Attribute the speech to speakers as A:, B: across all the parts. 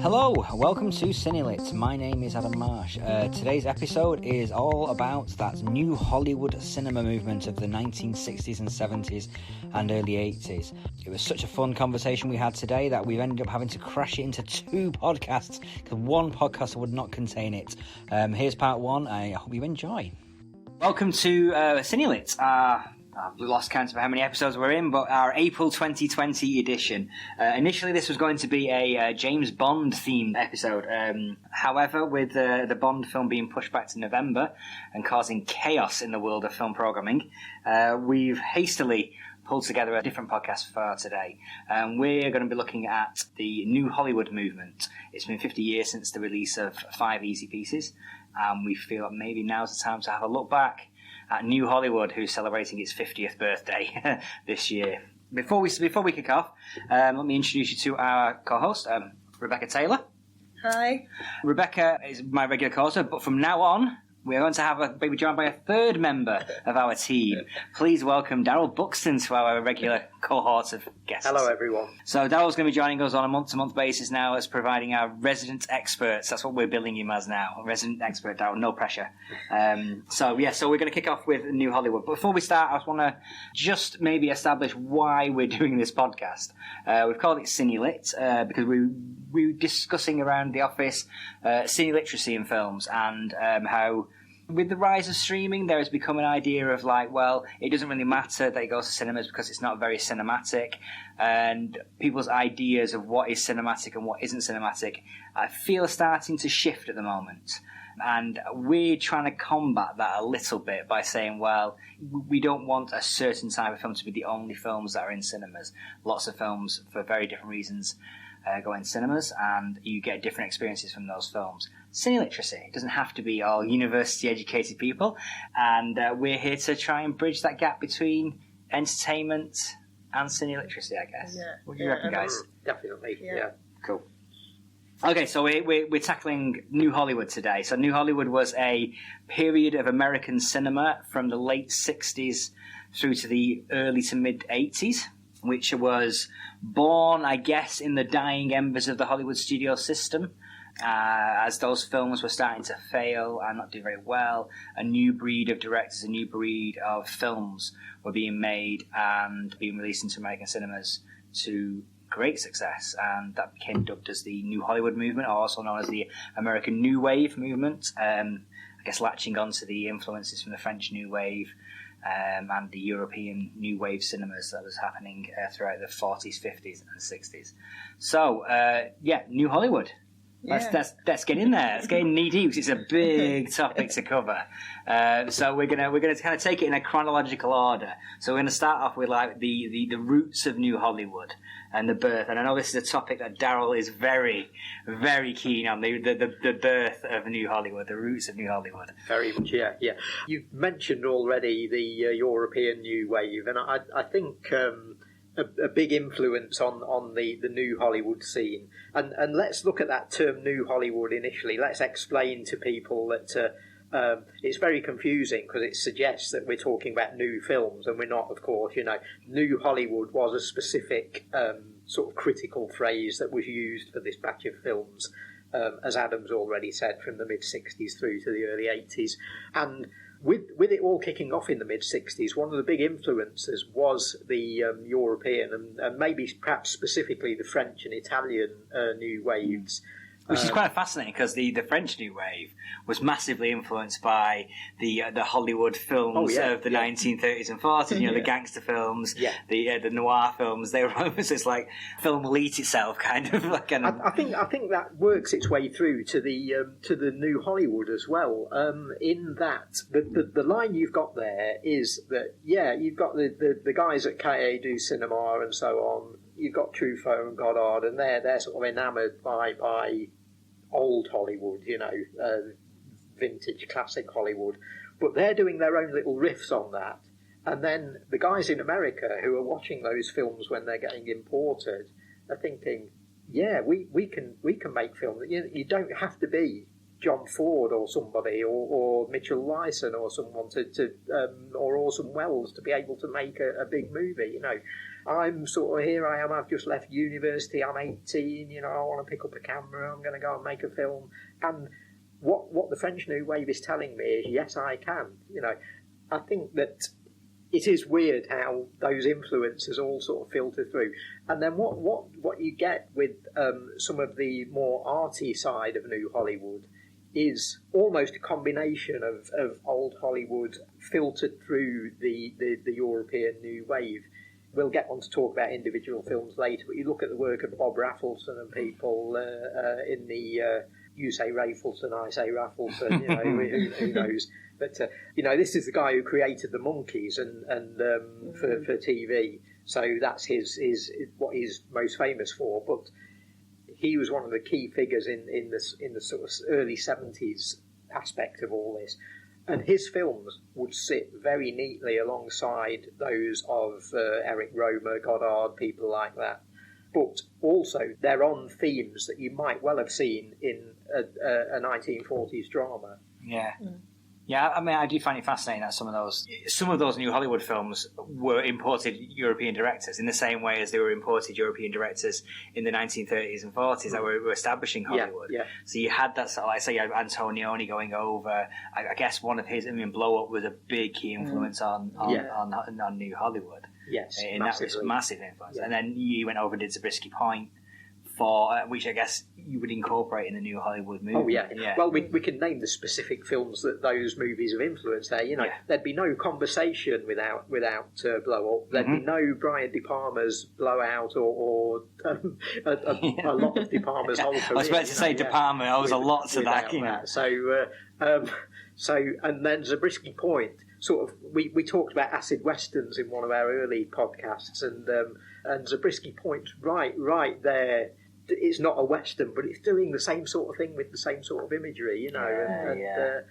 A: Hello, welcome to Cine-Lit. My name is Adam Marsh. Today's episode is all about that new Hollywood cinema movement of the 1960s and 70s and early 80s. It was such a fun conversation we had today that we've ended up having to crash it into two podcasts because one podcast would not contain it. Here's part one. I hope you enjoy. Welcome to Cine-Lit. We lost count of how many episodes we're in, but our April 2020 edition. Initially, this was going to be a James Bond-themed episode. However, with the Bond film being pushed back to November and causing chaos in the world of film programming, we've hastily pulled together a different podcast for today. We're going to be looking at the new Hollywood movement. It's been 50 years since the release of 5 Easy Pieces, and we feel that maybe now's the time to have a look back at New Hollywood, who's celebrating its 50th birthday this year. Before we kick off, let me introduce you to our co-host, Rebekah Taylor.
B: Hi.
A: Rebekah is my regular co-host, but from now on, we are going to be joined by a third member of our team. Please welcome Darrell Buxton to our regular cohort of guests.
C: Hello, everyone.
A: So Darrell's going to be joining us on a month-to-month basis now as providing our resident experts. That's what we're billing him as now. Resident expert, Darrell, no pressure. So we're going to kick off with New Hollywood. But before we start, I just want to just maybe establish why we're doing this podcast. We've called it Cine-Lit because we're discussing around the office cine literacy in films and how with the rise of streaming, there has become an idea of like, well, it doesn't really matter that it goes to cinemas because it's not very cinematic, and people's ideas of what is cinematic and what isn't cinematic, I feel, are starting to shift at the moment. And we're trying to combat that a little bit by saying, well, we don't want a certain type of film to be the only films that are in cinemas. Lots of films, for very different reasons, go in cinemas, and you get different experiences from those films. Cine literacy, it doesn't have to be all university-educated people, and we're here to try and bridge that gap between entertainment and cine literacy, I guess.
B: Yeah.
A: What do you reckon, guys?
C: Definitely, yeah.
A: Cool. Okay, so we're tackling New Hollywood today. So New Hollywood was a period of American cinema from the late 60s through to the early to mid-80s, which was born, I guess, in the dying embers of the Hollywood studio system. As those films were starting to fail and not do very well, a new breed of directors, a new breed of films were being made and being released into American cinemas to great success, and that became dubbed as the New Hollywood movement, also known as the American New Wave movement, I guess latching onto the influences from the French New Wave and the European New Wave cinemas that was happening throughout the 40s, 50s and 60s. So, New Hollywood.
B: Yeah.
A: Let's get in there. Let's get in knee deep. It's a big topic to cover. So we're gonna kind of take it in a chronological order. So we're gonna start off with like the roots of New Hollywood and the birth. And I know this is a topic that Darryl is very, very keen on. The birth of New Hollywood, the roots of New Hollywood.
C: Very much, yeah. You've mentioned already the European New Wave, and I think a big influence on the New Hollywood scene. And let's look at that term New Hollywood initially. Let's explain to people that it's very confusing because it suggests that we're talking about new films, and we're not, of course. New Hollywood was a specific sort of critical phrase that was used for this batch of films, as Adam's already said, from the mid-60s through to the early 80s. And with it all kicking off in the mid-60s, one of the big influences was the European and maybe perhaps specifically the French and Italian New Waves.
A: Which is quite fascinating because the French New Wave was massively influenced by the Hollywood films of the 1930s and 40s. The gangster films, the noir films. They were almost just like film elite itself, kind of like.
C: I think that works its way through to the New Hollywood as well. In that the line you've got there is that you've got the guys at Cahiers du Cinema and so on. You've got Truffaut and Godard, and they're sort of enamoured by old Hollywood, vintage classic Hollywood, but they're doing their own little riffs on that. And then the guys in America who are watching those films when they're getting imported are thinking, we can make film. You don't have to be John Ford or somebody, or Mitchell Lyson or someone or Orson Welles to be able to make a big movie. You know, I'm sort of, here I am, I've just left university, I'm 18, you know, I want to pick up a camera, I'm going to go and make a film. And what the French New Wave is telling me is, yes, I can. You know, I think that it is weird how those influences all sort of filter through. And then what you get with some of the more arty side of New Hollywood is almost a combination of old Hollywood filtered through the European New Wave. We'll get on to talk about individual films later, but you look at the work of Bob Raffleson and people in the... you say Raffleson, I say Raffleson, you know, who knows? But, you know, this is the guy who created the Monkees and for TV, so that's what he's most famous for. But he was one of the key figures in the sort of early 70s aspect of all this. And his films would sit very neatly alongside those of Eric Romer, Godard, people like that. But also they're on themes that you might well have seen in a 1940s drama.
A: Yeah. Yeah, I mean, I do find it fascinating that some of those New Hollywood films were imported European directors in the same way as they were imported European directors in the 1930s and 40s that were establishing Hollywood.
C: Yeah.
A: So you had that sort of, like, say, you had Antonioni going over. I guess one of his, Blow Up was a big key influence on New Hollywood.
C: Yes,
A: and that was massive influence.
C: Yeah.
A: And then you went over and did Zabriskie Point, which I guess you would incorporate in the New Hollywood movie.
C: Oh, yeah. Well, we can name the specific films that those movies have influenced there. You know, there'd be no Conversation without Blow Up. There'd be no Brian De Palma's Blowout or a lot of De Palma's whole career.
A: I was about to say De Palma owes a lot to that. You know.
C: So, and then Zabriskie Point. Sort of, we talked about acid westerns in one of our early podcasts, and Zabriskie Point, right there. It's not a western, but it's doing the same sort of thing with the same sort of imagery, you know.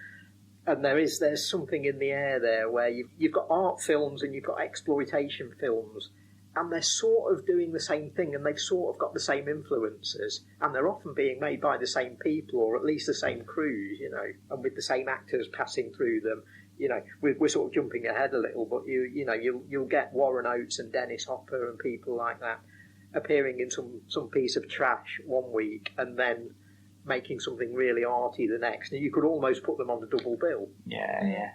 C: And there's something in the air there where you've got art films and you've got exploitation films, and they're sort of doing the same thing, and they've sort of got the same influences, and they're often being made by the same people, or at least the same crews, you know, and with the same actors passing through them. You know, we're sort of jumping ahead a little, but you'll get Warren Oates and Dennis Hopper and people like that appearing in some piece of trash one week and then making something really arty the next. And you could almost put them on the double bill.
A: Yeah.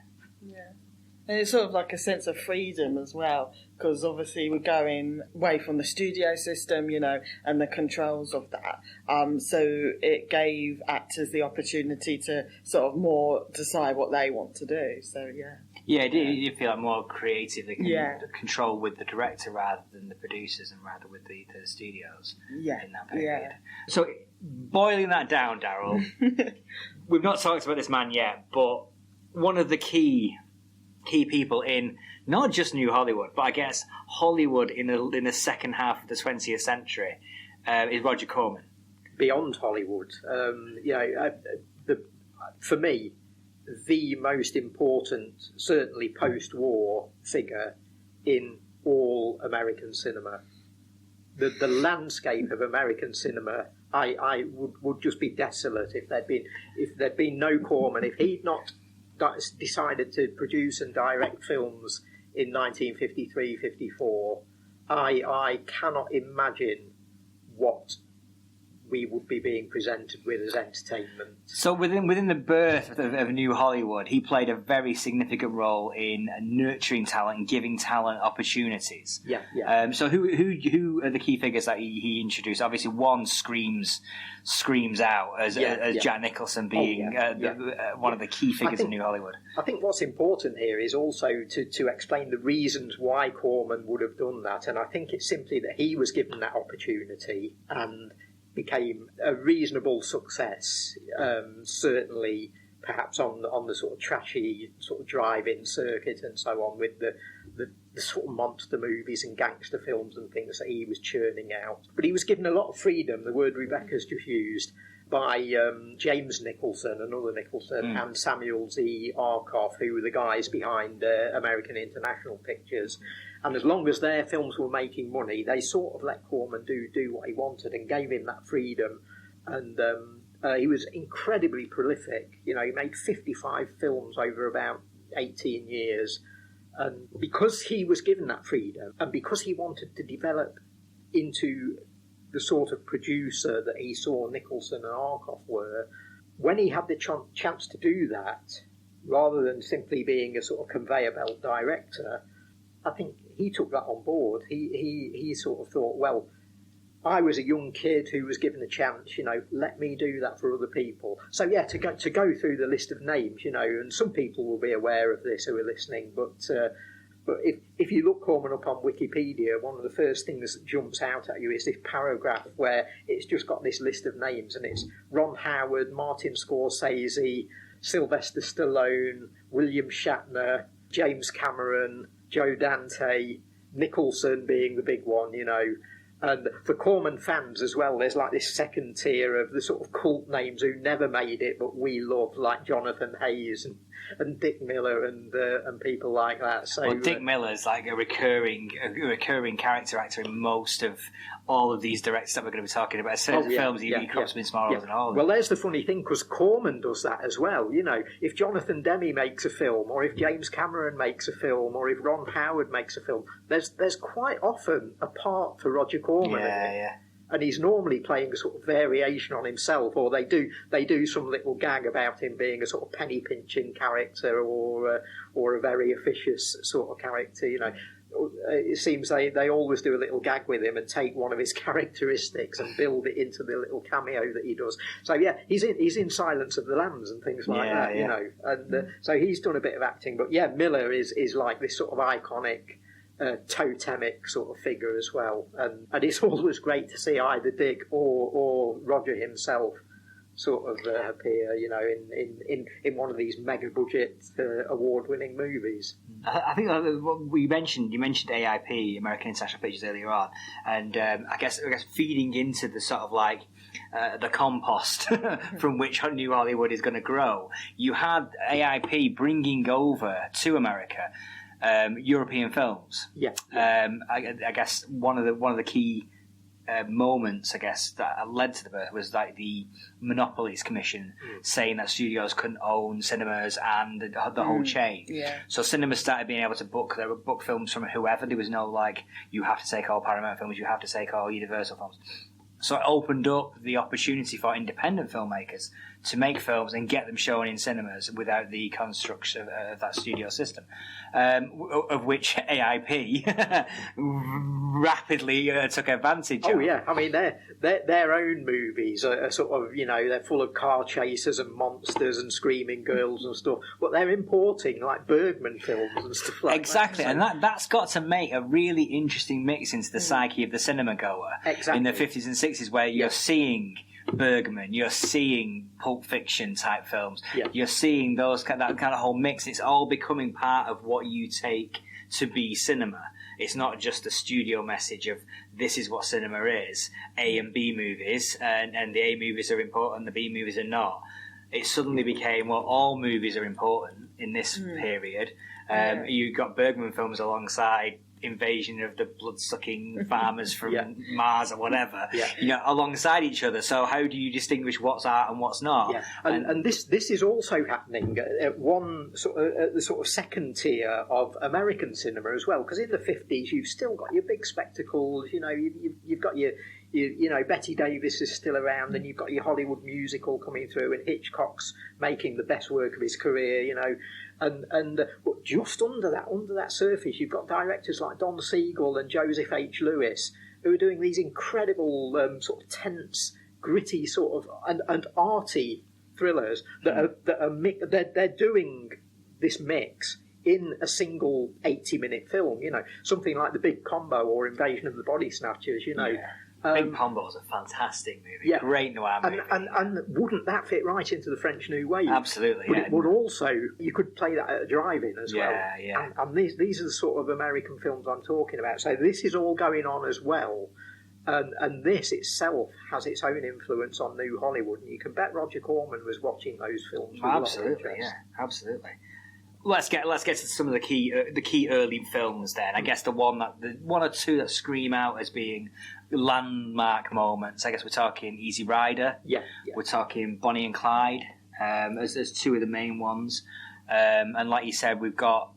B: And it's sort of like a sense of freedom as well, because obviously we're going away from the studio system, you know, and the controls of that. So it gave actors the opportunity to sort of more decide what they want to do. So, yeah.
A: Yeah, it did feel like more creative. They can control with the director rather than the producers and rather with the studios in that period.
B: Yeah.
A: So, boiling that down, Darryl, we've not talked about this man yet, but one of the key people in not just New Hollywood, but I guess Hollywood in the second half of the 20th century is Roger Corman.
C: Beyond Hollywood, for me, the most important, certainly post-war figure in all American cinema. The landscape of American cinema, I would just be desolate if there'd been no Corman, if he'd not decided to produce and direct films in 1953-54, I cannot imagine what we would be being presented with as entertainment.
A: So within the birth of New Hollywood, he played a very significant role in nurturing talent and giving talent opportunities.
C: Yeah.
A: So who are the key figures that he introduced? Obviously, one screams out as Jack Nicholson being one of the key figures in New Hollywood.
C: I think what's important here is also to explain the reasons why Corman would have done that, and I think it's simply that he was given that opportunity and became a reasonable success, certainly perhaps on the sort of trashy sort of drive-in circuit and so on, with the sort of monster movies and gangster films and things that he was churning out. But he was given a lot of freedom, the word Rebekah's just used, by James Nicholson, another Nicholson, and Samuel Z. Arkoff, who were the guys behind American International Pictures. And as long as their films were making money, they sort of let Corman do what he wanted and gave him that freedom. And He was incredibly prolific. You know, he made 55 films over about 18 years. And because he was given that freedom, and because he wanted to develop into the sort of producer that he saw Nicholson and Arkoff were, when he had the chance to do that, rather than simply being a sort of conveyor belt director, I think he took that on board. He sort of thought, well, I was a young kid who was given a chance, you know, let me do that for other people. So yeah, to go through the list of names, you know, and some people will be aware of this who are listening, but if you look Corman up on Wikipedia, one of the first things that jumps out at you is this paragraph where it's just got this list of names, and it's Ron Howard, Martin Scorsese, Sylvester Stallone, William Shatner, James Cameron, Joe Dante, Nicholson being the big one, you know. And for Corman fans as well, there's like this second tier of the sort of cult names who never made it, but we love, like Jonathan Hayes and Dick Miller and people like that. So
A: well, Dick Miller's like a recurring character actor in most of all of these directors that we're going to be talking about. Films, he crops up in small roles and all.
C: Well, there's the funny thing, because Corman does that as well. You know, if Jonathan Demme makes a film, or if James Cameron makes a film, or if Ron Howard makes a film, there's quite often a part for Roger Corman in it. And he's normally playing a sort of variation on himself, or they do some little gag about him being a sort of penny pinching character, or a very officious sort of character. You know, it seems they always do a little gag with him and take one of his characteristics and build it into the little cameo that he does. So yeah, he's in Silence of the Lambs and things like that. You know, and so he's done a bit of acting. But yeah, Miller is like this sort of iconic totemic sort of figure as well, and it's always great to see either Dick or Roger himself sort of appear, you know, in one of these mega budget award winning movies.
A: I think you mentioned AIP, American International Pictures, earlier on, and I guess feeding into the sort of like the compost from which New Hollywood is going to grow. You had AIP bringing over to America European films. I guess one of the key moments, I guess, that led to the birth was like the Monopolies Commission saying that studios couldn't own cinemas and the whole chain. So cinemas started being able to book films from whoever. There was no like, you have to take all Paramount films, you have to take all Universal films. So it opened up the opportunity for independent filmmakers to make films and get them shown in cinemas without the construct of that studio system, of which AIP rapidly took advantage of.
C: Oh yeah, I mean their own movies are sort of, you know, they're full of car chasers and monsters and screaming girls and stuff, but they're importing like Bergman films and stuff like that.
A: Exactly, and that's got to make a really interesting mix into the psyche of the cinema goer in the 50s and 60s, where you're seeing Bergman, you're seeing Pulp Fiction type films, you're seeing that kind of whole mix. It's all becoming part of what you take to be cinema. It's not just a studio message of this is what cinema is, A and B movies, and the A movies are important, the B movies are not. It suddenly became, well, all movies are important in this period. You got Bergman films alongside Invasion of the blood-sucking farmers from Mars or whatever, you know, alongside each other. So how do you distinguish what's art and what's not?
C: And this is also happening at the sort of second tier of American cinema as well, because in the 50s you've still got your big spectacles, you know, you've got your you know, Betty Davis is still around, and you've got your Hollywood musical coming through, and Hitchcock's making the best work of his career, you know. But just under that surface, you've got directors like Don Siegel and Joseph H. Lewis, who are doing these incredible sort of tense, gritty sort of and arty thrillers they're doing this mix in a single 80-minute film. You know, something like The Big Combo or Invasion of the Body Snatchers. You know.
A: Big Combo is a fantastic movie, great noir movie.
C: And wouldn't that fit right into the French New Wave?
A: Absolutely,
C: But it would also, you could play that at a drive-in as well. And these are the sort of American films I'm talking about. So this is all going on as well. And this itself has its own influence on New Hollywood. And you can bet Roger Corman was watching those films with
A: absolutely. Let's get to some of the key early films then. I guess the one or two that scream out as being landmark moments. I guess we're talking Easy Rider.
C: Yeah.
A: We're talking Bonnie and Clyde as two of the main ones. And like you said, we've got,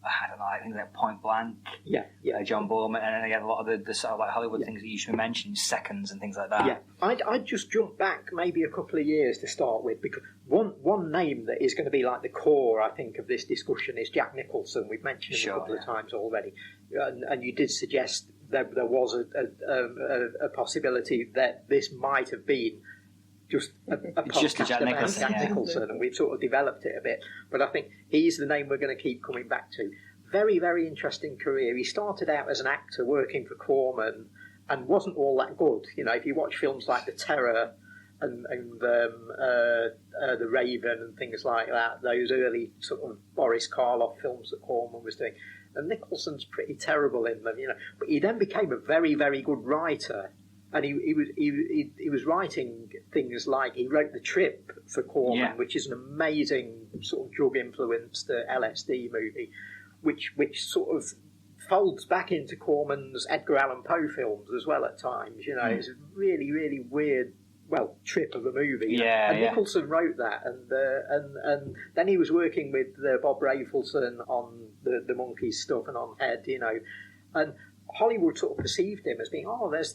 A: I don't know, I think like Point Blank.
C: Yeah.
A: John Boorman, and again a lot of the sort of like Hollywood things that you should mention, Seconds and things like that.
C: Yeah, I'd just jump back maybe a couple of years to start with, because one name that is going to be like the core, I think, of this discussion is Jack Nicholson. We've mentioned him a couple of times already, and you did suggest that there was a possibility that this might have been just a podcast
A: Jack
C: about
A: Nicholson,
C: Jack Nicholson, and we've sort of developed it a bit. But I think he's the name we're going to keep coming back to. Very, very interesting career. He started out as an actor working for Corman and wasn't all that good. You know, if you watch films like The Terror and The Raven and things like that, those early sort of Boris Karloff films that Corman was doing, and Nicholson's pretty terrible in them, you know. But he then became a very, very good writer. And he was writing things like, he wrote The Trip for Corman, which is an amazing sort of drug-influenced LSD movie, which sort of folds back into Corman's Edgar Allan Poe films as well at times. You know, it's a really, really weird, trip of a movie. And Nicholson wrote that, and then he was working with Bob Rafelson on the Monkees stuff and on Head, you know, and Hollywood sort of perceived him as being, there's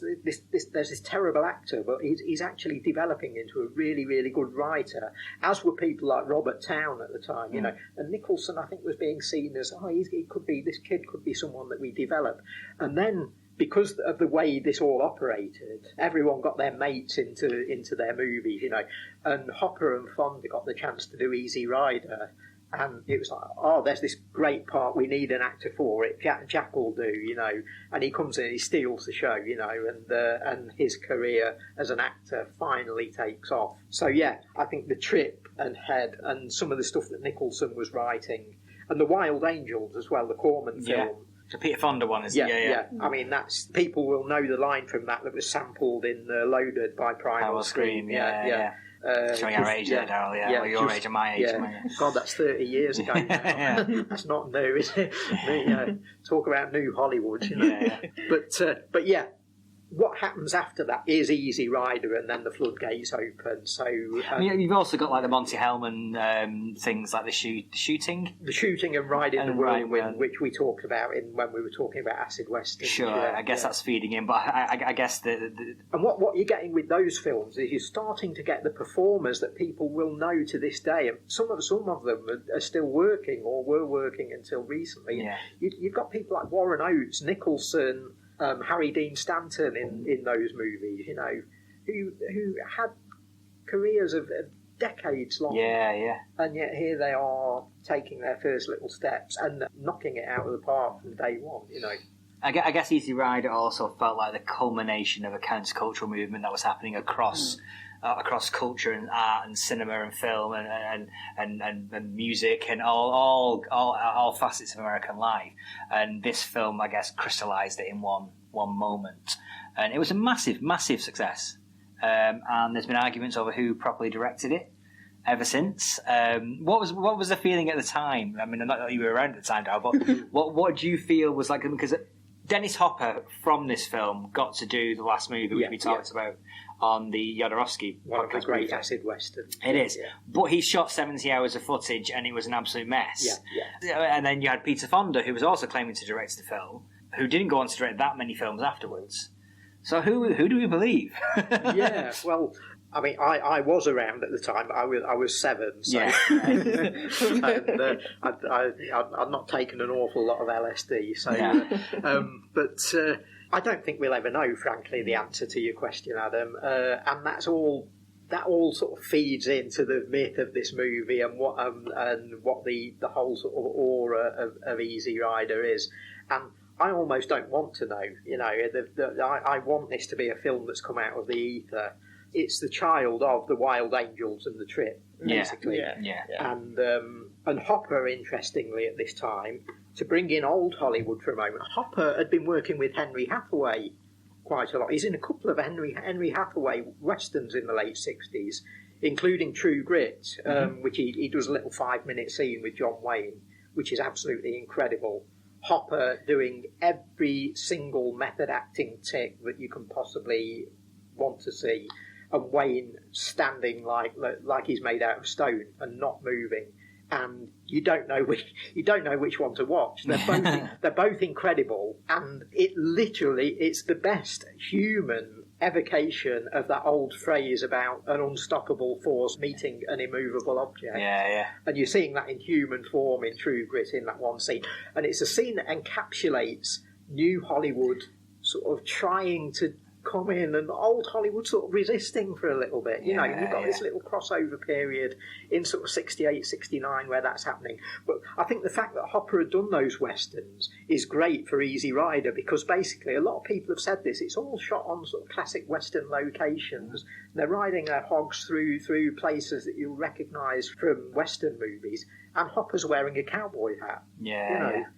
C: this terrible actor, but he's actually developing into a really, really good writer, as were people like Robert Towne at the time, you know. And Nicholson, I think, was being seen as, this kid could be someone that we develop. And then, because of the way this all operated, everyone got their mates into their movies, you know. And Hopper and Fonda got the chance to do Easy Rider. And it was like, there's this great part, we need an actor for it. Jack will do, you know. And he comes in, he steals the show, you know, and his career as an actor finally takes off. So yeah, I think The Trip and Head and some of the stuff that Nicholson was writing, and The Wild Angels as well, the Corman film.
A: The Peter Fonda one, isn't it?
C: Yeah. I mean, people will know the line from that was sampled in Loaded by Primal Scream. Yeah.
A: Showing our age there, Darryl. Well, your age and my age.
C: God, that's 30 years ago now. That's not new, is it? Talk about new Hollywood, you know. But yeah, what happens after that is Easy Rider, and then the floodgates open. So
A: you've also got like the Monty Hellman things, like the shooting
C: and Riding the Whirlwind, which we talked about when we were talking about Acid West.
A: Sure, I guess that's feeding in, but I guess the
C: and what you're getting with those films is you're starting to get the performers that people will know to this day, and some of them are still working or were working until recently.
A: Yeah.
C: You've got people like Warren Oates, Nicholson, Harry Dean Stanton in those movies, you know, who had careers of decades long.
A: Yeah.
C: And yet here they are taking their first little steps and knocking it out of the park from day one, you know.
A: I guess Easy Rider also felt like the culmination of a countercultural movement that was happening across culture and art and cinema and film and music and all facets of American life. And this film, I guess, crystallised it in one moment. And it was a massive success. And there's been arguments over who properly directed it ever since. What was the feeling at the time? I mean, not that you were around at the time, Darryl, but what do you feel was like? Because Dennis Hopper from this film got to do the last movie, which we talked about on the Jodorowsky
C: one of the great acid westerns.
A: It is. But he shot 70 hours of footage and it was an absolute mess. And then you had Peter Fonda, who was also claiming to direct the film, who didn't go on to direct that many films afterwards. So who do we believe?
C: Well, I mean, I was around at the time. I was 7, so and, I'd not taken an awful lot of LSD. So, but I don't think we'll ever know, frankly, the answer to your question, Adam. And that all sort of feeds into the myth of this movie and what the whole sort of aura of Easy Rider is. And I almost don't want to know. You know, I want this to be a film that's come out of the ether. It's the child of The Wild Angels and The Trip, basically. And Hopper, interestingly, at this time, to bring in old Hollywood for a moment, Hopper had been working with Henry Hathaway quite a lot. He's in a couple of Henry Hathaway westerns in the late 60s, including True Grit, which he does a little 5-minute scene with John Wayne, which is absolutely incredible. Hopper doing every single method acting tick that you can possibly want to see, and Wayne standing like he's made out of stone and not moving, and you don't know which one to watch. They're both incredible, and it's the best human evocation of that old phrase about an unstoppable force meeting an immovable object.
A: Yeah.
C: And you're seeing that in human form in True Grit in that one scene. And it's a scene that encapsulates New Hollywood sort of trying to come in and old Hollywood sort of resisting for a little bit. You've got this little crossover period in sort of 68, 69 where that's happening. But I think the fact that Hopper had done those westerns is great for Easy Rider, because basically a lot of people have said this, it's all shot on sort of classic western locations. They're riding their hogs through places that you'll recognise from western movies, and Hopper's wearing a cowboy hat.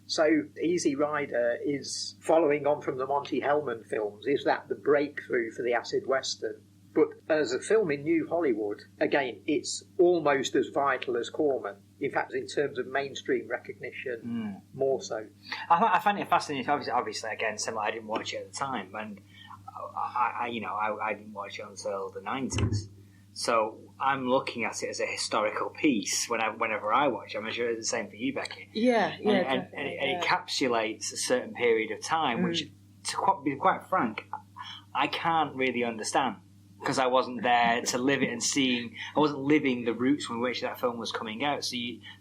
C: So Easy Rider is following on from the Monty Hellman films. Is that the breakthrough for the acid western? But as a film in New Hollywood, again, it's almost as vital as Corman. In fact, in terms of mainstream recognition, more so.
A: I find it fascinating. Obviously, again, similar. I didn't watch it at the time, and I didn't watch it until the 90s. So I'm looking at it as a historical piece whenever I watch it. I'm sure it's the same for you, Becky. And it encapsulates a certain period of time, which, to be quite frank, I can't really understand, because I wasn't there to live it and seeing. I wasn't living the roots from which that film was coming out. So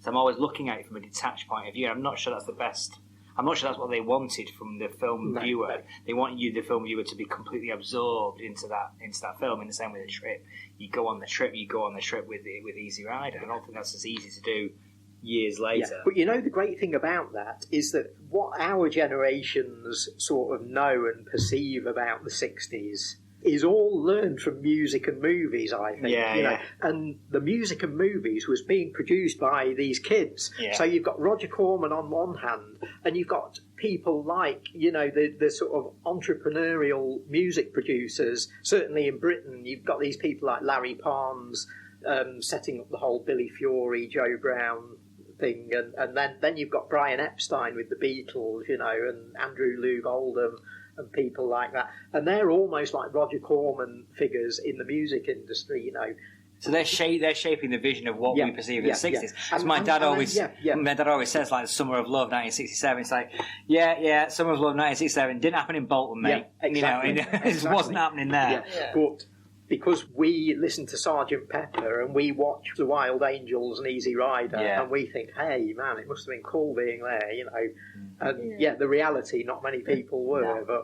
A: I'm always looking at it from a detached point of view. I'm not sure that's the best. I'm not sure that's what they wanted from the film viewer. No. They want you, the film viewer, to be completely absorbed into that film. In the same way, the trip, you go on the trip with Easy Rider. I don't think that's as easy to do years later.
C: But the great thing about that is that what our generations sort of know and perceive about the 60s is all learned from music and movies, I think. And the music and movies was being produced by these kids. So you've got Roger Corman on one hand, and you've got people like, the sort of entrepreneurial music producers. Certainly in Britain, you've got these people like Larry Parnes setting up the whole Billy Fury, Joe Brown thing, and then you've got Brian Epstein with the Beatles, and Andrew Loog Oldham, and people like that, and they're almost like Roger Corman figures in the music industry,
A: So they're shaping the vision of what we perceive as the 60s. As my dad always says, like Summer of Love 1967. It's like, Summer of Love 1967 didn't happen in Bolton, mate.
C: Exactly.
A: It wasn't happening there.
C: But because we listen to Sgt. Pepper and we watch The Wild Angels and Easy Rider, and we think, hey, man, it must have been cool being there, And the reality, not many people were, but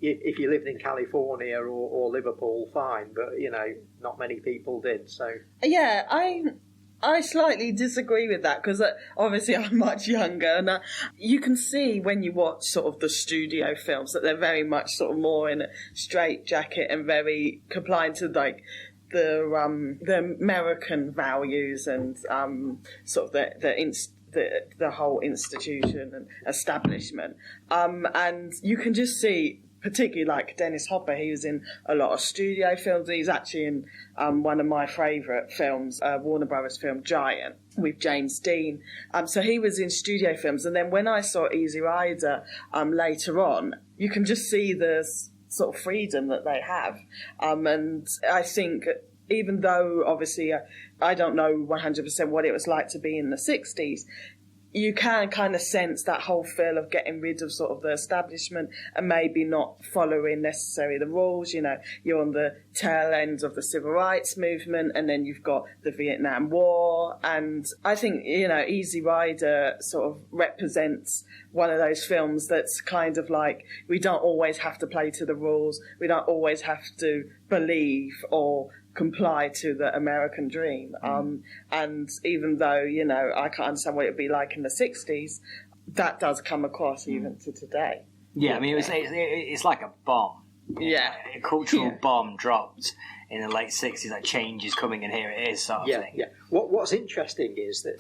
C: if you lived in California or Liverpool, fine, but, not many people did, so...
B: Yeah, I slightly disagree with that, because obviously I'm much younger, and you can see when you watch sort of the studio films that they're very much sort of more in a straitjacket and very compliant to like the American values and sort of the whole institution and establishment, and you can just see. Particularly like Dennis Hopper, he was in a lot of studio films. He's actually in one of my favourite films, Warner Brothers film Giant, with James Dean. So he was in studio films. And then when I saw Easy Rider later on, you can just see the sort of freedom that they have. And I think even though obviously I don't know 100% what it was like to be in the 60s, you can kind of sense that whole feel of getting rid of sort of the establishment and maybe not following necessarily the rules. You're on the tail end of the civil rights movement, and then you've got the Vietnam War. And I think, Easy Rider sort of represents one of those films that's kind of like, we don't always have to play to the rules. We don't always have to believe or comply to the American dream. And even though, I can't understand what it would be like in the 60s, that does come across even to today.
A: Yeah, I mean, it's like a bomb.
B: Yeah.
A: A cultural bomb dropped in the late 60s, like change is coming and here it is sort of thing.
C: Yeah. What's interesting is that,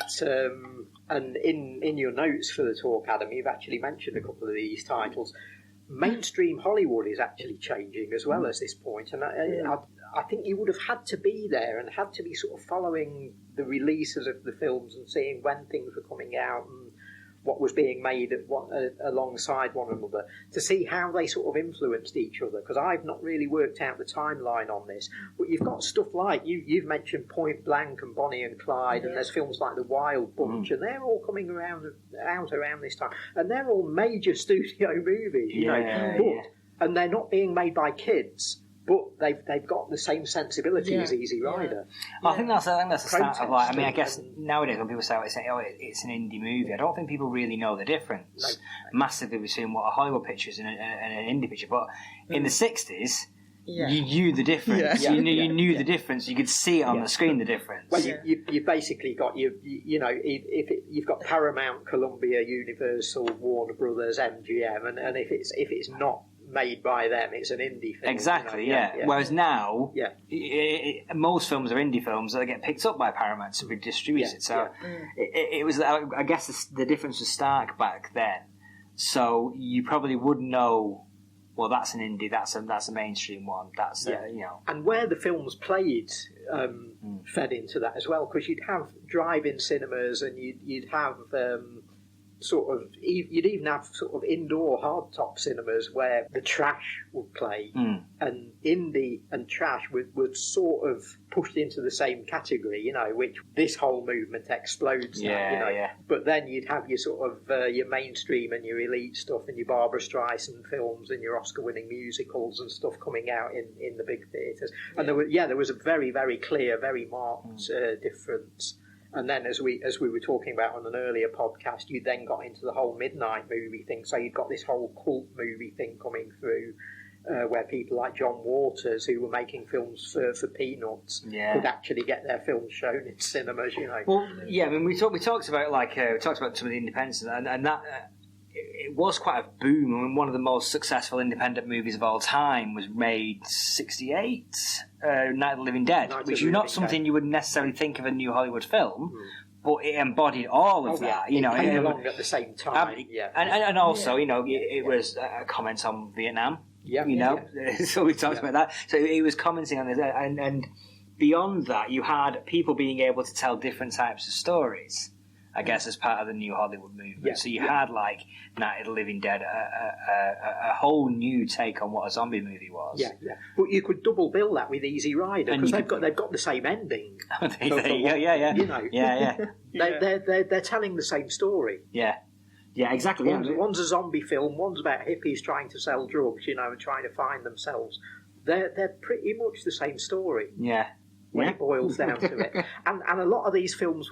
C: and in your notes for the talk, Adam, you've actually mentioned a couple of these titles. Mainstream Hollywood is actually changing as well at this point, and I think you would have had to be there and had to be sort of following the releases of the films and seeing when things were coming out and what was being made alongside one another to see how they sort of influenced each other, because I've not really worked out the timeline on this. But you've got stuff like, you've mentioned Point Blank and Bonnie and Clyde, and there's films like The Wild Bunch, and they're all coming out around this time. And they're all major studio movies, you know, and they're not being made by kids. But they've got the same sensibility as Easy Rider.
A: I think that's the start of, like, I mean, I guess nowadays when people say it's an indie movie, I don't think people really know the difference massively between what a Hollywood picture is and an indie picture. But in the 60s, you knew the difference. Yeah. You knew the difference. You could see it on the screen, the difference.
C: Well, you basically got you know, you've got Paramount, Columbia, Universal, Warner Brothers, MGM, and if it's not made by them, it's an indie film.
A: Exactly, you know? Whereas now, most films are indie films that get picked up by Paramount to be distributed. So it was, I guess, the difference was stark back then. So you probably wouldn't know. Well, that's an indie. That's a mainstream one. That's you know.
C: And where the films played fed into that as well, because you'd have drive-in cinemas, and you'd have. You'd even have sort of indoor hardtop cinemas where the trash would play, and indie and trash would sort of pushed into the same category, you know, which this whole movement explodes now, you know. But then you'd have your sort of your mainstream and your elite stuff and your Barbra Streisand films and your Oscar-winning musicals and stuff coming out in the big theatres. And there was a very, very clear, very marked difference. And then, as we were talking about on an earlier podcast, you then got into the whole midnight movie thing. So you've got this whole cult movie thing coming through, where people like John Waters, who were making films for peanuts, could actually get their films shown in cinemas. You know.
A: Well, I mean, we talked about some of the independents, and that. It was quite a boom. I mean, one of the most successful independent movies of all time was made 1968, Night of the Living Dead, which is not something you would necessarily think of a new Hollywood film, but it embodied all of that. You know,
C: it came along at the same time.
A: And also, you know, it was a comment on Vietnam. So we talked about that. So it was commenting on this, and beyond that, you had people being able to tell different types of stories, I guess, as part of the new Hollywood movement. So you had, like, Night of the Living Dead, a whole new take on what a zombie movie was.
C: But you could double bill that with Easy Rider, because they've got the same ending. You know, they're telling the same story.
A: Yeah, exactly.
C: One's a zombie film. One's about hippies trying to sell drugs, you know, and trying to find themselves. They're pretty much the same story. When it boils down to it. And a lot of these films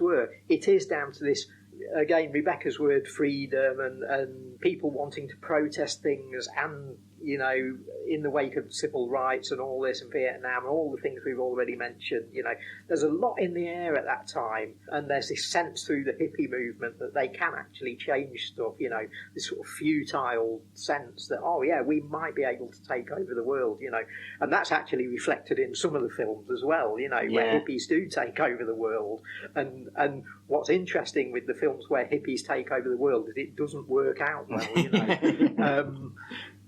C: it is down to this, again, Rebekah's word, freedom, and people wanting to protest things, and, you know, in the wake of civil rights and all this, and Vietnam, and all the things we've already mentioned, you know, there's a lot in the air at that time, and there's this sense through the hippie movement that they can actually change stuff, you know, this sort of futile sense that, we might be able to take over the world, you know, and that's actually reflected in some of the films as well, you know, where hippies do take over the world, and what's interesting with the films where hippies take over the world is it doesn't work out well, you know.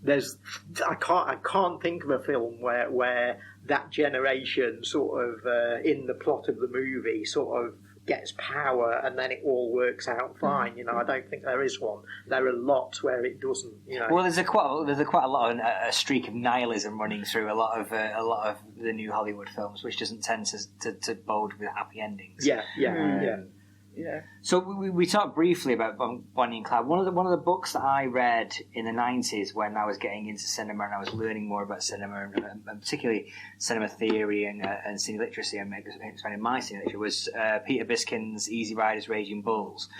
C: I can't think of a film where that generation sort of in the plot of the movie sort of gets power and then it all works out fine. You know, I don't think there is one. There are lots where it doesn't. You know.
A: Well, there's quite a lot of a streak of nihilism running through a lot of the new Hollywood films, which doesn't tend to bode with happy endings.
B: Yeah.
A: So we talked briefly about Bonnie and Clyde. One of the books that I read in the 90s when I was getting into cinema and I was learning more about cinema and particularly cinema theory and cine literacy and expanding my cine literature was Peter Biskin's Easy Riders, Raging Bulls.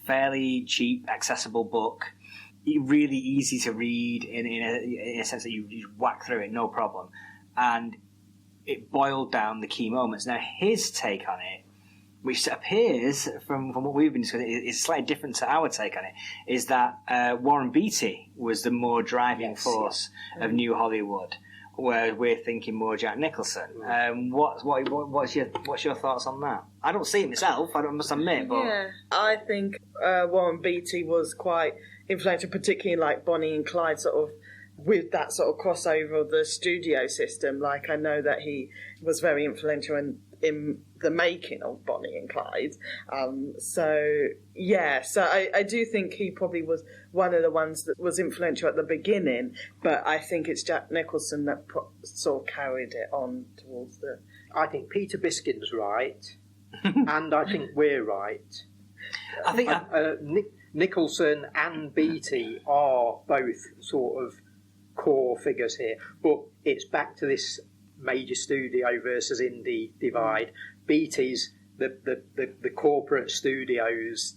A: Fairly cheap, accessible book. Really easy to read in a sense that you whack through it, no problem. And it boiled down the key moments. Now, his take on it, which appears from what we've been discussing, is slightly different to our take on it, is that Warren Beatty was the more driving force of New Hollywood, where we're thinking more Jack Nicholson. What's your thoughts on that? I don't see it myself, I must admit, but
B: I think Warren Beatty was quite influential, particularly like Bonnie and Clyde, sort of with that sort of crossover of the studio system. Like, I know that he was very influential in the making of Bonnie and Clyde. So I do think he probably was one of the ones that was influential at the beginning, but I think it's Jack Nicholson that sort of carried it on towards the...
C: I think Peter Biskin's right, and I think we're right.
A: I think
C: Nicholson and Beatty are both sort of core figures here, but it's back to this major studio versus indie divide. Beatty's the corporate studios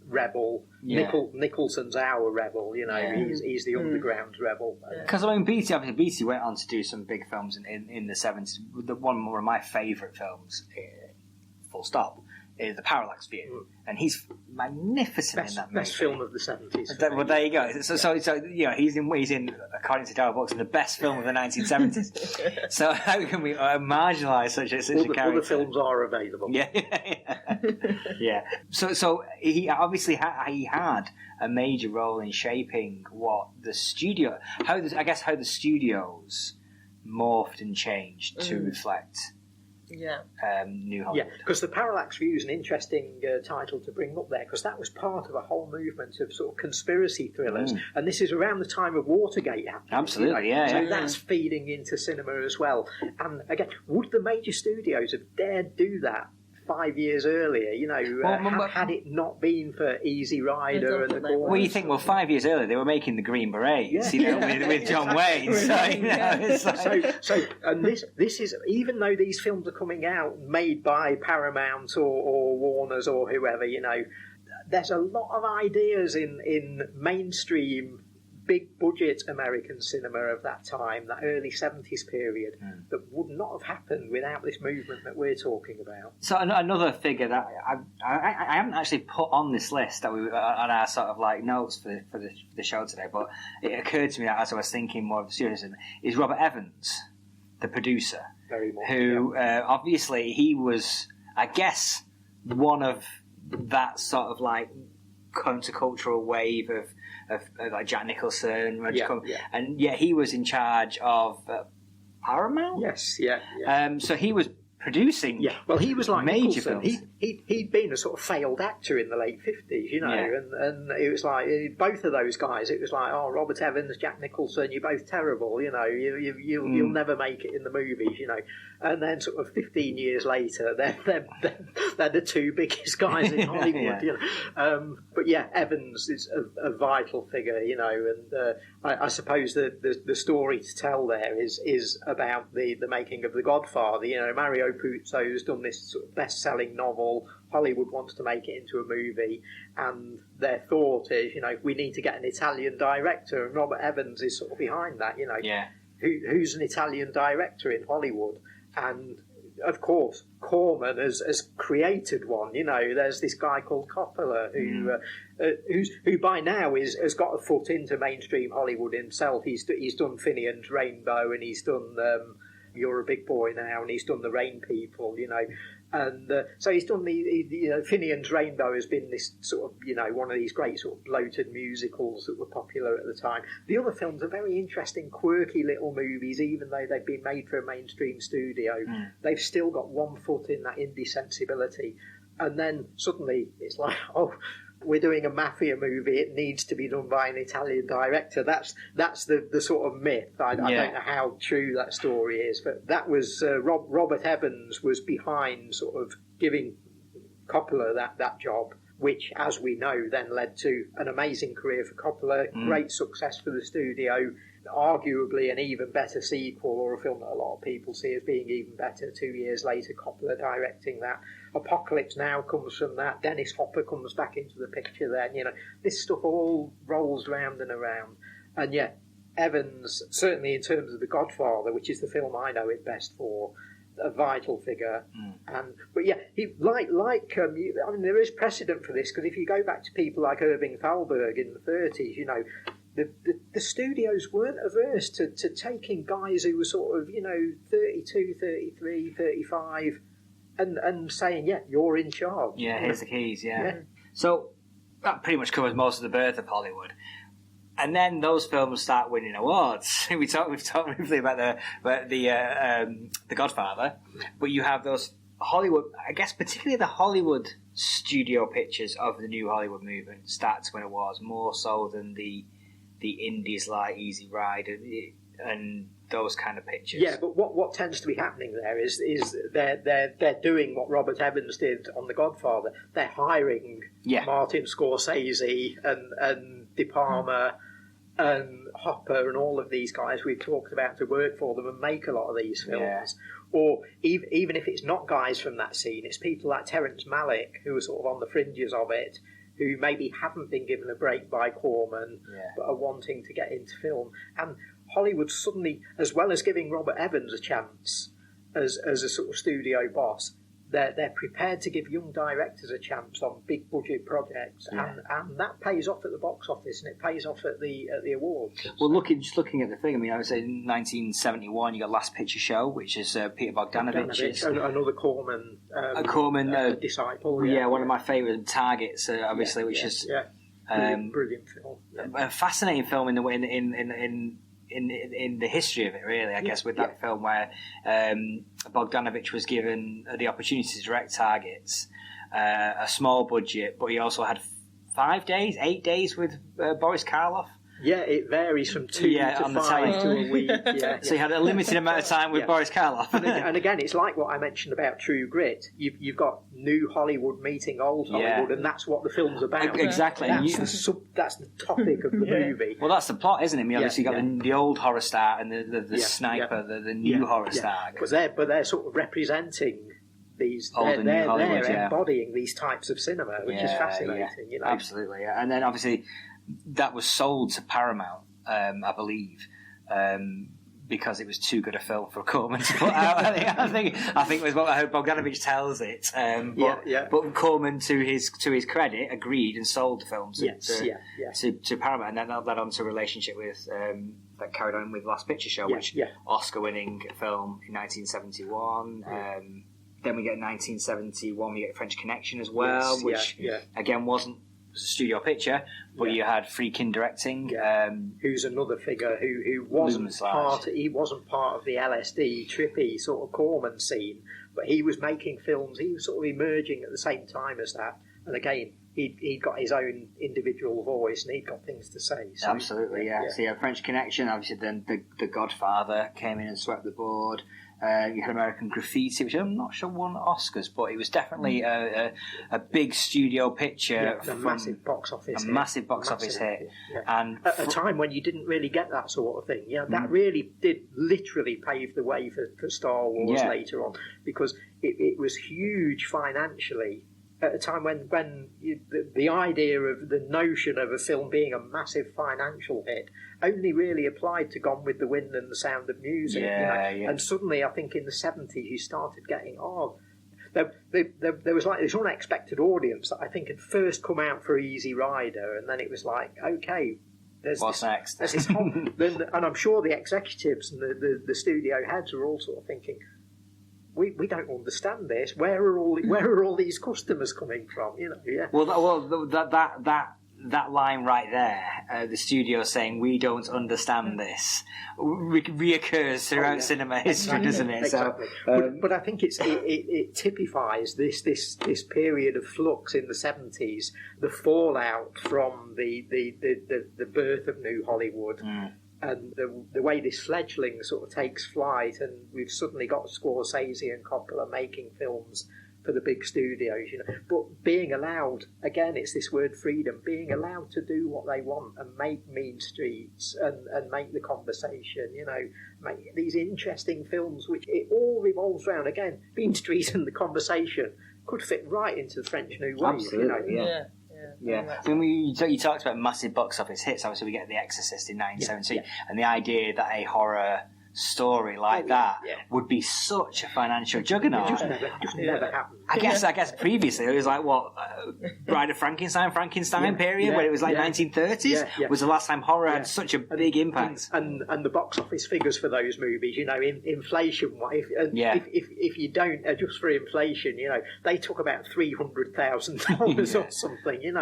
C: rebel.
A: Yeah.
C: Nicholson's our rebel. You know, he's the underground rebel.
A: Because I mean, Beatty went on to do some big films in the 70s. One of my favourite films, full stop, is The Parallax View, and he's magnificent in that movie.
C: Best film of the 70s.
A: Well, there you go. So you know, he's in according to Darrell Buxton, the best film of the 1970s. So how can we marginalise such a character?
C: All the films are available.
A: Yeah. So he obviously he had a major role in shaping what the studio, how the studios morphed and changed to reflect. New Hollywood.
C: Yeah, because The Parallax View is an interesting title to bring up there, because that was part of a whole movement of sort of conspiracy thrillers, and this is around the time of Watergate happening.
A: Absolutely,
C: So that's feeding into cinema as well. And again, would the major studios have dared do that 5 years earlier? You know, had it not been for Easy Rider and the Corman.
A: Well, you think, 5 years earlier they were making the Green Berets, with John Wayne.
C: And this is, even though these films are coming out made by Paramount or Warner's or whoever, you know, there's a lot of ideas in mainstream big budget American cinema of that time, that early 70s period, that would not have happened without this movement that we're talking about.
A: So another figure that I haven't actually put on this list that we on our sort of like notes for the show today, but it occurred to me that as I was thinking more of the seriousness, is Robert Evans, the producer, who obviously he was, I guess, one of that sort of like countercultural wave of like Jack Nicholson, Roger Corman, and he was in charge of Paramount.
C: Yes,
A: so he was producing.
C: Yeah, well, he was like
A: major
C: Nicholson.
A: films.
C: He'd been a sort of failed actor in the late 50s, you know, and it was like both of those guys. It was like, oh, Robert Evans, Jack Nicholson, you're both terrible, you know, you'll never make it in the movies, you know. And then sort of 15 years later, they're the two biggest guys in Hollywood, you know. But Evans is a vital figure, you know, and I suppose the story to tell there is about the making of The Godfather. You know, Mario Puzo's done this sort of best-selling novel. Hollywood wants to make it into a movie, and their thought is, you know, we need to get an Italian director, and Robert Evans is sort of behind that, you know. Who's an Italian director in Hollywood? And of course, Corman has created one. You know, there's this guy called Coppola who by now has got a foot into mainstream Hollywood himself. He's done Finian's Rainbow, and he's done You're a Big Boy Now, and he's done The Rain People. You know. And so he's done Finian's Rainbow has been this sort of, you know, one of these great sort of bloated musicals that were popular at the time. The other films are very interesting, quirky little movies, even though they've been made for a mainstream studio. They've still got one foot in that indie sensibility. And then suddenly it's like, oh, we're doing a mafia movie, it needs to be done by an Italian director. That's the sort of myth. I don't know how true that story is, but that was Robert Evans was behind sort of giving Coppola that job, which, as we know, then led to an amazing career for Coppola, great success for the studio, arguably an even better sequel, or a film that a lot of people see as being even better 2 years later, Coppola directing that. Apocalypse Now comes from that. Dennis Hopper comes back into the picture then. You know, this stuff all rolls round and around. And yet, Evans, certainly in terms of The Godfather, which is the film I know it best for, a vital figure. But he I mean, there is precedent for this, because if you go back to people like Irving Thalberg in the 30s, you know, the studios weren't averse to taking guys who were sort of, you know, 32, 33, 35, and saying, you're in charge.
A: Yeah, here's the keys, So that pretty much covers most of the birth of Hollywood. And then those films start winning awards. We've talked briefly about the Godfather, but you have those Hollywood, I guess particularly the Hollywood studio pictures of the new Hollywood movement start to win awards more so than the indies like Easy Ride and those kind of pictures.
C: Yeah, but what tends to be happening there is they're doing what Robert Evans did on The Godfather. They're hiring Martin Scorsese and De Palma and Hopper and all of these guys we've talked about to work for them and make a lot of these films. Yeah. Or even if it's not guys from that scene, it's people like Terrence Malick who are sort of on the fringes of it, who maybe haven't been given a break by Corman, but are wanting to get into film. And Hollywood suddenly, as well as giving Robert Evans a chance as a sort of studio boss, they're prepared to give young directors a chance on big budget projects, and that pays off at the box office and it pays off at the awards.
A: Well, looking at the thing, I mean, I would say in 1971 you got Last Picture Show, which is Peter Bogdanovich,
C: another Corman disciple.
A: One of my favourite targets, obviously, which is
C: brilliant film,
A: a fascinating film in the way in the history of it, really, I guess, with that film where Bogdanovich was given the opportunity to direct Targets, a small budget, but he also had 8 days with Boris Karloff.
C: Yeah, it varies from 2 to 5 to a week.
A: So you had a limited amount of time with Boris Karloff.
C: And again, it's like what I mentioned about True Grit. You've got new Hollywood meeting old Hollywood, and that's what the film's about.
A: Exactly.
C: That's the topic of the movie.
A: Well, that's the plot, isn't it? I mean, obviously you've got the old horror star and the sniper, the new horror star.
C: But they're sort of representing these. They're embodying these types of cinema, which is fascinating. You know?
A: Absolutely, and then obviously that was sold to Paramount, I believe, because it was too good a film for Corman to put out. I think it was what Bogdanovich tells it. But Corman, to his credit, agreed and sold the film to Paramount, and then that led on to a relationship with that carried on with Last Picture Show, which Oscar-winning film in 1971. Then we get 1971, we get French Connection as well, which again wasn't a studio picture, but you had Friedkin directing.
C: Who's another figure who wasn't part of the LSD trippy sort of Corman scene, but he was making films. He was sort of emerging at the same time as that, and again he'd got his own individual voice and he'd got things to say. So,
A: absolutely, So you had French Connection. Obviously, then the Godfather came in and swept the board. You had American Graffiti, which I'm not sure won Oscars, but it was definitely a big studio picture.
C: A massive box office
A: hit.
C: Yeah. And at a time when you didn't really get that sort of thing. That really did literally pave the way for Star Wars later on, because it was huge financially. At a time when the idea of the notion of a film being a massive financial hit only really applied to Gone with the Wind and The Sound of Music. And suddenly, I think in the 70s, you started getting, there was like this unexpected audience that I think had first come out for Easy Rider, and then it was like, okay,
A: what's next?
C: There's this whole, and I'm sure the executives and the studio heads were all sort of thinking, we don't understand this. Where are all these customers coming from?
A: Well, that line right there, the studio saying we don't understand this, reoccurs throughout cinema history, doesn't it?
C: Exactly. So, but I think it typifies this period of flux in the 70s, the fallout from the birth of New Hollywood. And the way this fledgling sort of takes flight, and we've suddenly got Scorsese and Coppola making films for the big studios, but being allowed, again, it's this word freedom, being allowed to do what they want and make Mean Streets and make The Conversation, make these interesting films, which it all revolves around. Again, Mean Streets and The Conversation could fit right into the French New Wave.
A: Absolutely, Yeah. When you talked about massive box office hits, obviously we get The Exorcist in 1970, and the idea that a horror story like that would be such a financial juggernaut.
C: It just never happened.
A: I guess previously it was like Bride of Frankenstein period, where it was like 1930s was the last time horror had such a big impact.
C: And the box office figures for those movies, inflation. If you don't adjust for inflation, they took about $300,000 or something.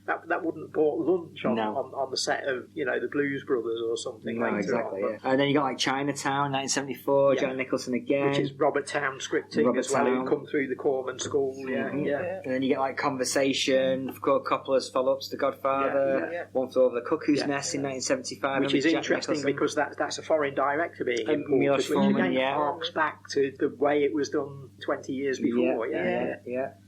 C: That wouldn't have bought lunch on the set of the Blues Brothers or something.
A: No, exactly. Yeah. And then you got like Chinatown, 1974, Jack Nicholson again,
C: which is Robert Town scripting as well, who come through the Corman school. And
A: then you get like Conversation, Coppola's follow-ups, The Godfather, One Flew Over the Cuckoo's Nest in 1975,
C: which is interesting because that's a foreign director being imported, which again harks back to the way it was done 20 years before.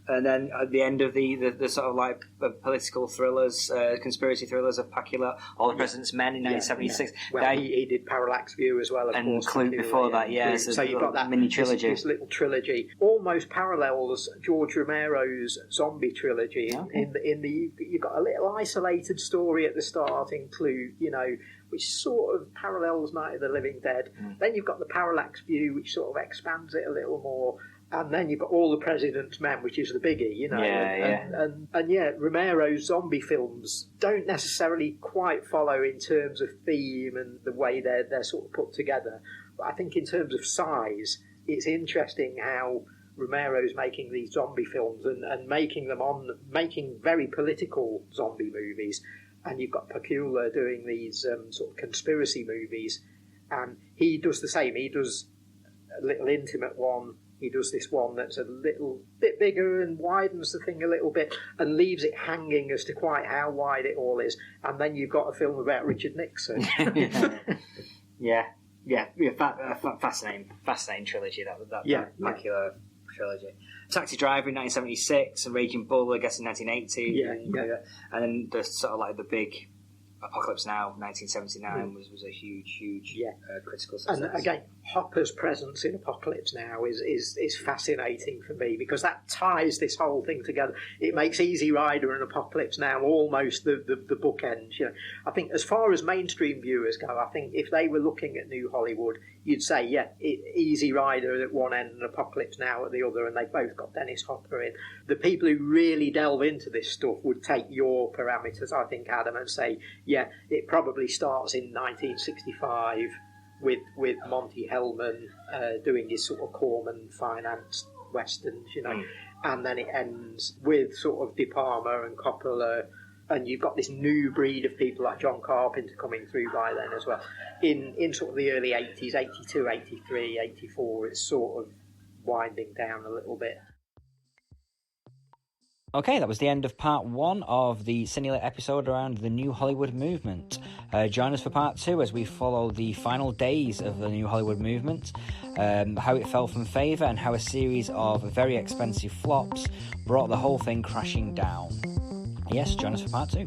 A: And then at the end of the sort of like political thrillers, conspiracy thrillers of Pacula, All the President's Men in 1976.
C: Well, he did Parallax View as well, of
A: and
C: course.
A: Clue before that,
C: So you've got that
A: mini trilogy.
C: This little trilogy almost parallels George Romero's zombie trilogy. You've got a little isolated story at the start in Clue, which sort of parallels Night of the Living Dead. Then you've got the Parallax View, which sort of expands it a little more. And then you've got All the President's Men, which is the biggie, And Romero's zombie films don't necessarily quite follow in terms of theme and the way they're sort of put together. But I think in terms of size, it's interesting how Romero's making these zombie films and making very political zombie movies. And you've got Pacula doing these sort of conspiracy movies. And he does the same. He does a little intimate one. He does this one that's a little bit bigger and widens the thing a little bit and leaves it hanging as to quite how wide it all is. And then you've got a film about Richard Nixon.
A: Fascinating trilogy, that Pacula trilogy. Taxi Driver in 1976 and Raging Bull, I guess, in 1980. And then the sort of like the big Apocalypse Now, 1979, was a huge critical success.
C: And again, Hopper's presence in Apocalypse Now is fascinating for me because that ties this whole thing together. It makes Easy Rider and Apocalypse Now almost the bookends. I think as far as mainstream viewers go, I think if they were looking at New Hollywood, you'd say, Easy Rider at one end and Apocalypse Now at the other, and they both got Dennis Hopper in. The people who really delve into this stuff would take your parameters, I think, Adam, and say, it probably starts in 1965 with Monty Hellman doing his sort of Corman financed westerns, and then it ends with sort of De Palma and Coppola, and you've got this new breed of people like John Carpenter coming through by then as well. In sort of the early 80s, 82, 83, 84, it's sort of winding down a little bit.
A: Okay, that was the end of part one of the Cine-Lit episode around the New Hollywood movement. Join us for part two as we follow the final days of the New Hollywood movement, how it fell from favour and how a series of very expensive flops brought the whole thing crashing down. Yes, join us for part two.